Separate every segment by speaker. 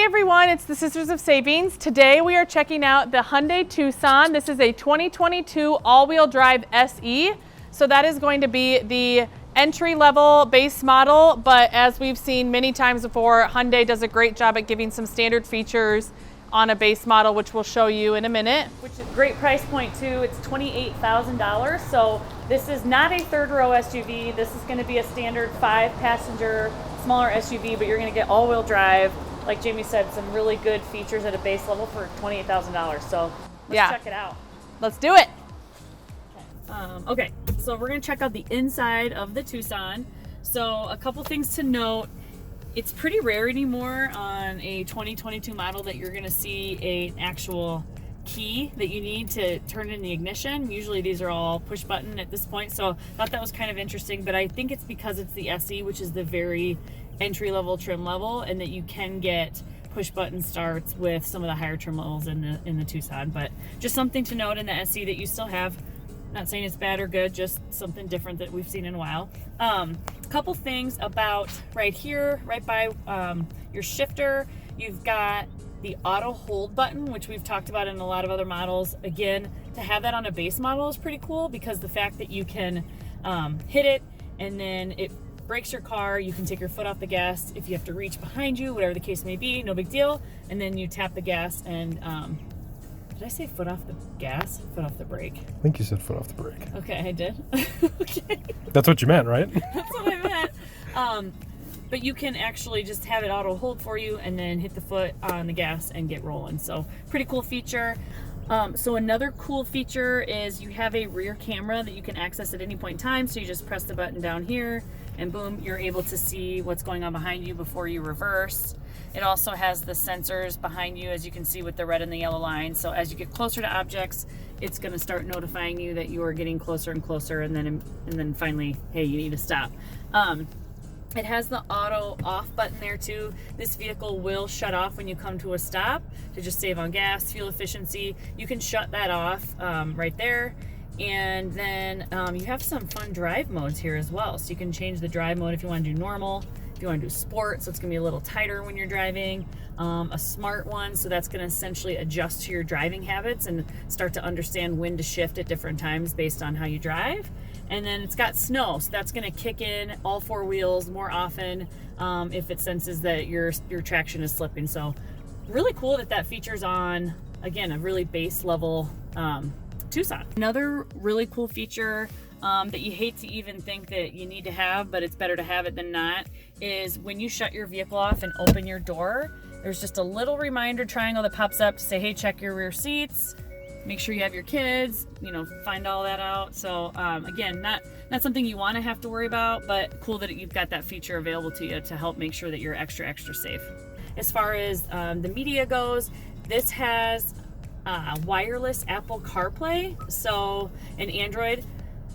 Speaker 1: Hey everyone, it's the Sisters of Savings. Today we are checking out the Hyundai Tucson. This is a 2022 all-wheel drive SE. So that is going to be the entry-level base model, but as we've seen many times before, Hyundai does a great job at giving some standard features on a base model, which we'll show you in a minute. Which is a great price point too. It's $28,000. So this is not a third row SUV. This is going to be a standard 5-passenger, smaller SUV, but you're going to get all-wheel drive. Like Jaymie said, some really good features at a base level for $28,000. So let's check it out. Let's do it. Okay, so we're gonna check out the inside of the Tucson. So a couple things to note. It's pretty rare anymore on a 2022 model that you're gonna see an actual key that you need to turn in the ignition. Usually these are all push button at this point. So I thought that was kind of interesting, but I think it's because it's the SE, which is the very entry-level trim level, and that you can get push button starts with some of the higher trim levels in the Tucson. But just something to note in the SE that you still have. Not saying it's bad or good, just something different that we've seen in a while. Couple things about right here, right by your shifter, you've got the auto hold button, which we've talked about in a lot of other models. Again, to have that on a base model is pretty cool, because the fact that you can hit it and then it brakes your car, you can take your foot off the gas if you have to reach behind you, whatever the case may be, no big deal. And then you tap the gas and did I say foot off the gas? Foot off the brake.
Speaker 2: I think you said foot off the brake.
Speaker 1: Okay, I did. Okay.
Speaker 2: That's what you meant, right?
Speaker 1: That's what I meant. But you can actually just have it auto hold for you and then hit the foot on the gas and get rolling. So pretty cool feature. So another cool feature is you have a rear camera that you can access at any point in time. So you just press the button down here and boom, you're able to see what's going on behind you before you reverse. It also has the sensors behind you, as you can see with the red and the yellow line. So as you get closer to objects, it's going to start notifying you that you are getting closer and closer, and then finally, hey, you need to stop. It has the auto off button there too. This vehicle will shut off when you come to a stop to just save on gas, fuel efficiency. You can shut that off right there. And then you have some fun drive modes here as well. So you can change the drive mode if you want to do normal, if you want to do sport, so it's going to be a little tighter when you're driving. A smart one, so that's going to essentially adjust to your driving habits and start to understand when to shift at different times based on how you drive. And then it's got snow, so that's going to kick in all four wheels more often if it senses that your traction is slipping. So really cool that features on, again, a really base level Tucson. Another really cool feature that you hate to even think that you need to have, but it's better to have it than not, is when you shut your vehicle off and open your door, there's just a little reminder triangle that pops up to say, hey, check your rear seats, make sure you have your kids, find all that out. So again, not something you want to have to worry about, but cool that you've got that feature available to you to help make sure that you're extra safe. As far as the media goes, this has wireless Apple CarPlay, and Android.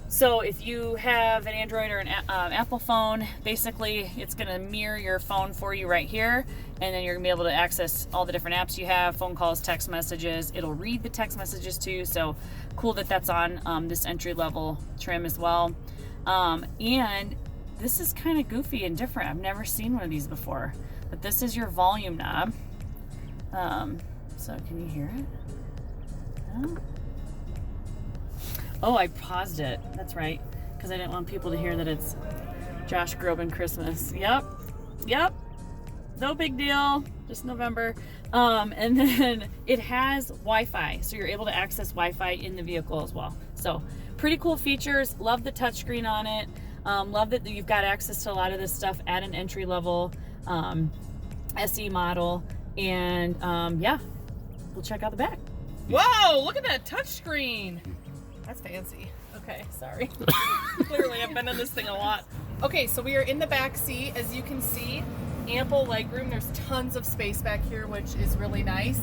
Speaker 1: So if you have an Android or an Apple phone, basically it's going to mirror your phone for you right here, and then you're going to be able to access all the different apps you have, phone calls, text messages. It'll read the text messages too, so cool that that's on this entry-level trim as well. And this is kind of goofy and different. I've never seen one of these before, but this is your volume knob. So can you hear it? No? Oh, I paused it. That's right, because I didn't want people to hear that it's Josh Groban Christmas. Yep. No big deal. Just November. And then it has Wi-Fi, so you're able to access Wi-Fi in the vehicle as well. So pretty cool features. Love the touchscreen on it. Love that you've got access to a lot of this stuff at an entry-level SE model. And yeah, we'll check out the back. Whoa! Look at that touchscreen. That's fancy. Okay, sorry. Clearly, I've been in this thing a lot. Okay, so we are in the back seat. As you can see, ample legroom. There's tons of space back here, which is really nice.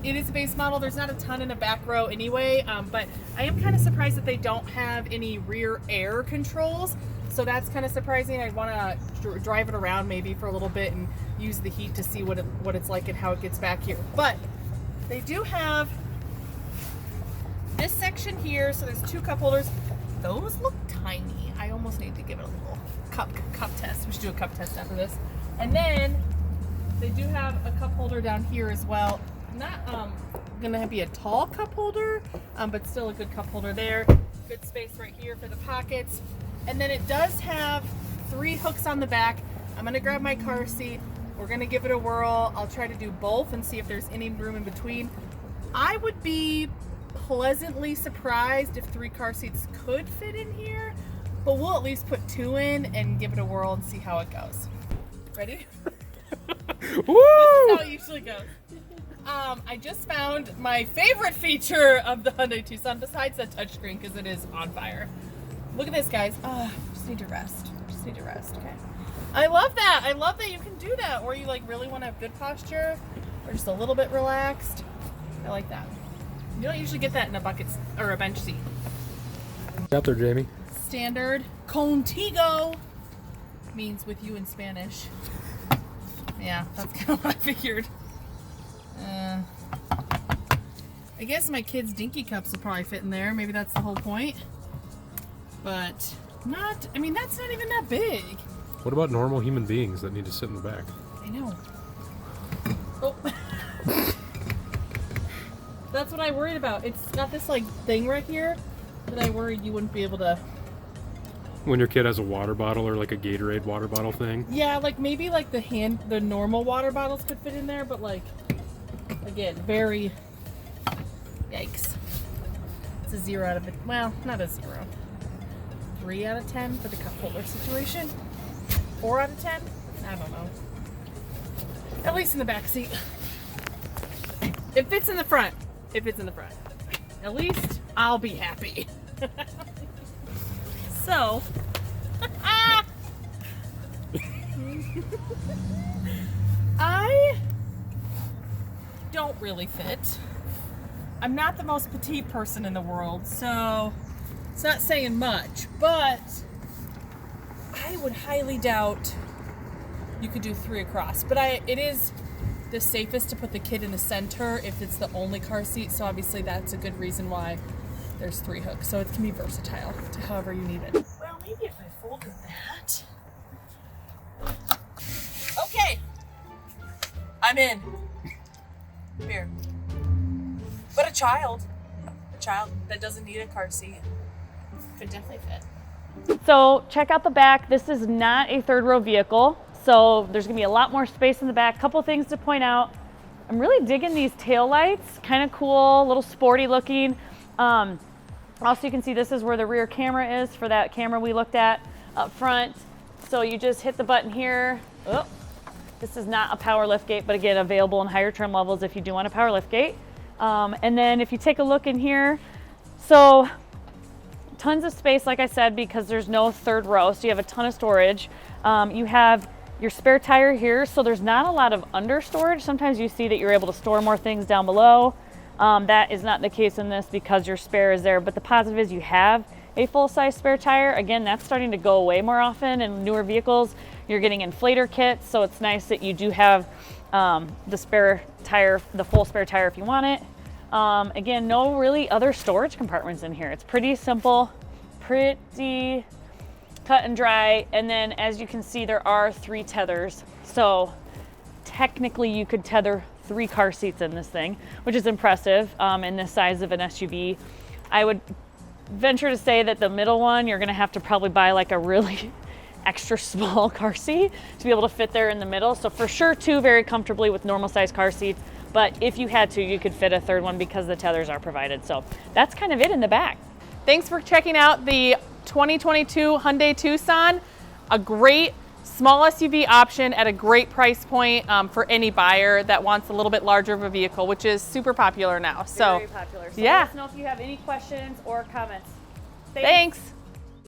Speaker 1: It is a base model. There's not a ton in the back row anyway, but I am kind of surprised that they don't have any rear air controls. So that's kind of surprising. I'd want to drive it around maybe for a little bit and use the heat to see what it's like and how it gets back here. But they do have this section here, so there's 2 cup holders. Those look tiny. I almost need to give it a little cup test. We should do a cup test after this. And then
Speaker 3: They do have a cup holder down here as well. Not gonna be a tall cup holder, but still a good cup holder there. Good space right here for the pockets. And then it does have 3 hooks on the back. I'm gonna grab my car seat. We're gonna give it a whirl. I'll try to do both and see if there's any room in between. I would be pleasantly surprised if 3 car seats could fit in here, but we'll at least put 2 in and give it a whirl and see how it goes. Ready?
Speaker 2: Woo!
Speaker 3: This is how it usually goes. I just found my favorite feature of the Hyundai Tucson besides the touchscreen because it is on fire. Look at this, guys. Just need to rest. Okay. I love that. I love that you can do that, or you like really want to have good posture, or just a little bit relaxed. I like that. You don't usually get that in a bucket or a bench seat.
Speaker 2: Out there, Jamie.
Speaker 3: Standard contigo means with you in Spanish. Yeah, that's kind of what I figured. I guess my kids' dinky cups will probably fit in there. Maybe that's the whole point. But not, I mean, that's not even that big.
Speaker 2: What about normal human beings that need to sit in the back?
Speaker 3: I know. Oh. That's what I worried about. It's got this like thing right here that I worried you wouldn't be able to.
Speaker 2: When your kid has a water bottle or like a Gatorade water bottle thing?
Speaker 3: Yeah, like maybe like the normal water bottles could fit in there, but like, again, very, yikes. It's a 0 out of it. Well, not a 0. 3 out of 10 for the cup holder situation. 4 out of 10? I don't know. At least in the back seat. It fits in the front. At least I'll be happy. So, I don't really fit. I'm not the most petite person in the world, so it's not saying much, but I would highly doubt you could do 3 across. But it is the safest to put the kid in the center if it's the only car seat, so obviously that's a good reason why there's 3 hooks. So it can be versatile to however you need it. Well, maybe if I folded that. Okay, I'm in. Here. But a child that doesn't need a car seat could definitely fit.
Speaker 1: So check out the back. This is not a 3rd row vehicle, so there's gonna be a lot more space in the back. Couple things to point out. I'm really digging these tail lights. Kind of cool, a little sporty looking. Also, you can see this is where the rear camera is for that camera we looked at up front. So you just hit the button here. Oh, this is not a power lift gate, but again, available in higher trim levels if you do want a power lift gate. And then if you take a look in here, so tons of space, like I said, because there's no 3rd row, so you have a ton of storage. You have your spare tire here, so there's not a lot of under storage. Sometimes you see that you're able to store more things down below. That is not the case in this because your spare is there, but the positive is you have a full-size spare tire. Again, that's starting to go away more often in newer vehicles. You're getting inflator kits, so it's nice that you do have the spare tire, the full spare tire if you want it. Again, no really other storage compartments in here. It's pretty simple, pretty cut and dry. And then as you can see, there are 3 tethers. So technically you could tether 3 car seats in this thing, which is impressive in the size of an SUV. I would venture to say that the middle one, you're gonna have to probably buy like a really extra small car seat to be able to fit there in the middle. So for sure 2 very comfortably with normal size car seats, but if you had to, you could fit a 3rd one because the tethers are provided. So that's kind of it in the back.
Speaker 3: Thanks for checking out the 2022 Hyundai Tucson. A great small SUV option at a great price point for any buyer that wants a little bit larger of a vehicle, which is super popular now. So
Speaker 1: Very popular. So
Speaker 3: yeah.
Speaker 1: let us know if you have any questions or comments.
Speaker 3: Thanks.